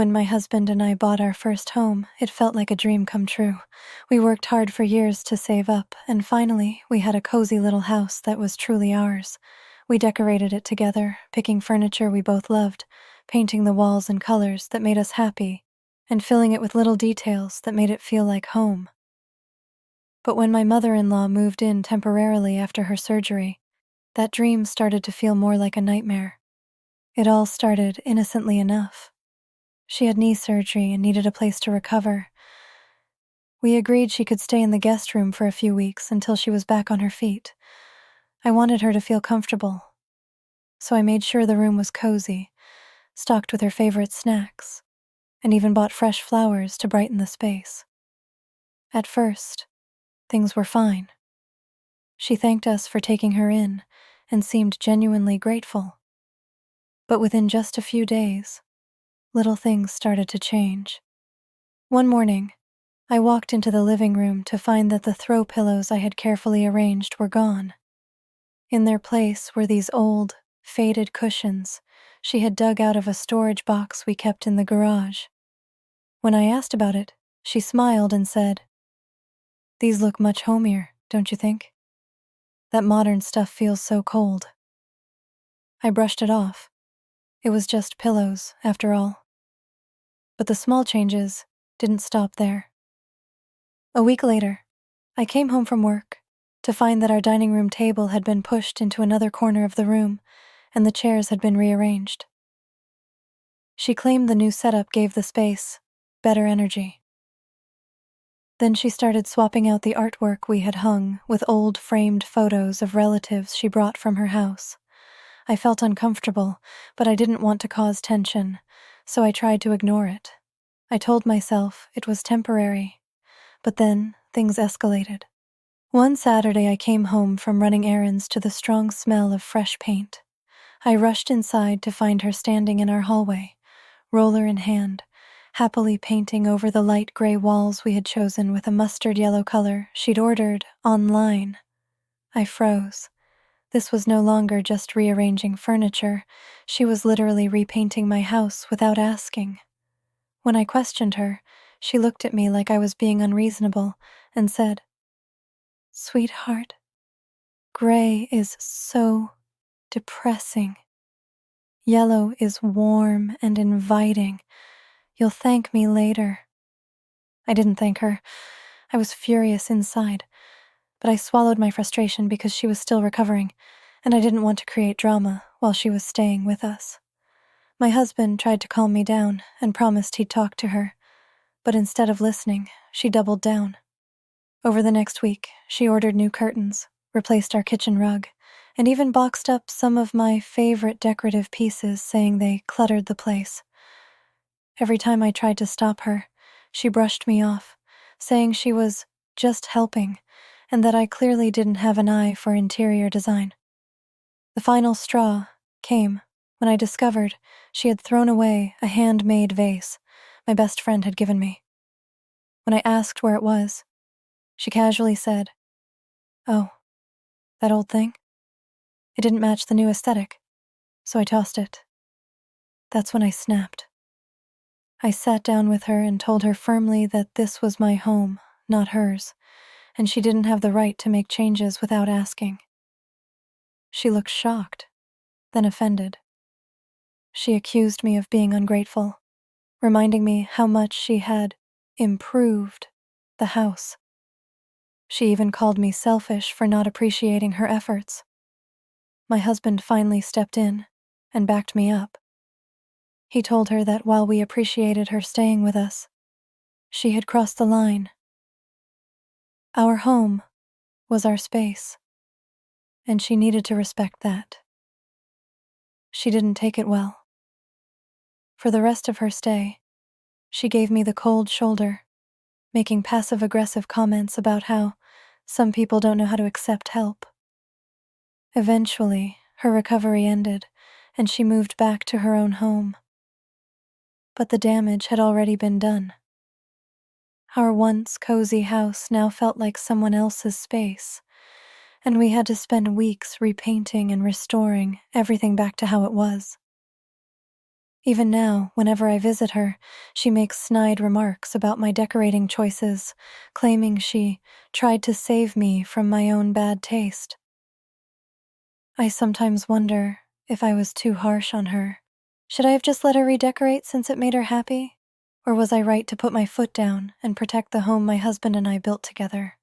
When my husband and I bought our first home, it felt like a dream come true. We worked hard for years to save up, and finally, we had a cozy little house that was truly ours. We decorated it together, picking furniture we both loved, painting the walls in colors that made us happy, and filling it with little details that made it feel like home. But when my mother-in-law moved in temporarily after her surgery, that dream started to feel more like a nightmare. It all started innocently enough. She had knee surgery and needed a place to recover. We agreed she could stay in the guest room for a few weeks until she was back on her feet. I wanted her to feel comfortable, so I made sure the room was cozy, stocked with her favorite snacks, and even bought fresh flowers to brighten the space. At first, things were fine. She thanked us for taking her in and seemed genuinely grateful. But within just a few days, little things started to change. One morning, I walked into the living room to find that the throw pillows I had carefully arranged were gone. In their place were these old, faded cushions she had dug out of a storage box we kept in the garage. When I asked about it, she smiled and said, "These look much homier, don't you think? That modern stuff feels so cold." I brushed it off. It was just pillows, after all. But the small changes didn't stop there. A week later, I came home from work to find that our dining room table had been pushed into another corner of the room and the chairs had been rearranged. She claimed the new setup gave the space better energy. Then she started swapping out the artwork we had hung with old framed photos of relatives she brought from her house. I felt uncomfortable, but I didn't want to cause tension, so I tried to ignore it. I told myself it was temporary, but then things escalated. One Saturday I came home from running errands to the strong smell of fresh paint. I rushed inside to find her standing in our hallway, roller in hand, happily painting over the light gray walls we had chosen with a mustard yellow color she'd ordered online. I froze. This was no longer just rearranging furniture. She was literally repainting my house without asking. When I questioned her, she looked at me like I was being unreasonable and said, "Sweetheart, gray is so depressing. Yellow is warm and inviting. You'll thank me later." I didn't thank her. I was furious inside, but I swallowed my frustration because she was still recovering, and I didn't want to create drama while she was staying with us. My husband tried to calm me down and promised he'd talk to her, but instead of listening, she doubled down. Over the next week, she ordered new curtains, replaced our kitchen rug, and even boxed up some of my favorite decorative pieces, saying they cluttered the place. Every time I tried to stop her, she brushed me off, saying she was just helping and that I clearly didn't have an eye for interior design. The final straw came when I discovered she had thrown away a handmade vase my best friend had given me. When I asked where it was, she casually said, "Oh, that old thing? It didn't match the new aesthetic, so I tossed it." That's when I snapped. I sat down with her and told her firmly that this was my home, not hers, and she didn't have the right to make changes without asking. She looked shocked, then offended. She accused me of being ungrateful, reminding me how much she had improved the house. She even called me selfish for not appreciating her efforts. My husband finally stepped in and backed me up. He told her that while we appreciated her staying with us, she had crossed the line. Our home was our space, and she needed to respect that. She didn't take it well. For the rest of her stay, she gave me the cold shoulder, making passive-aggressive comments about how some people don't know how to accept help. Eventually, her recovery ended, and she moved back to her own home. But the damage had already been done. Our once cozy house now felt like someone else's space, and we had to spend weeks repainting and restoring everything back to how it was. Even now, whenever I visit her, she makes snide remarks about my decorating choices, claiming she tried to save me from my own bad taste. I sometimes wonder if I was too harsh on her. Should I have just let her redecorate since it made her happy? Or was I right to put my foot down and protect the home my husband and I built together?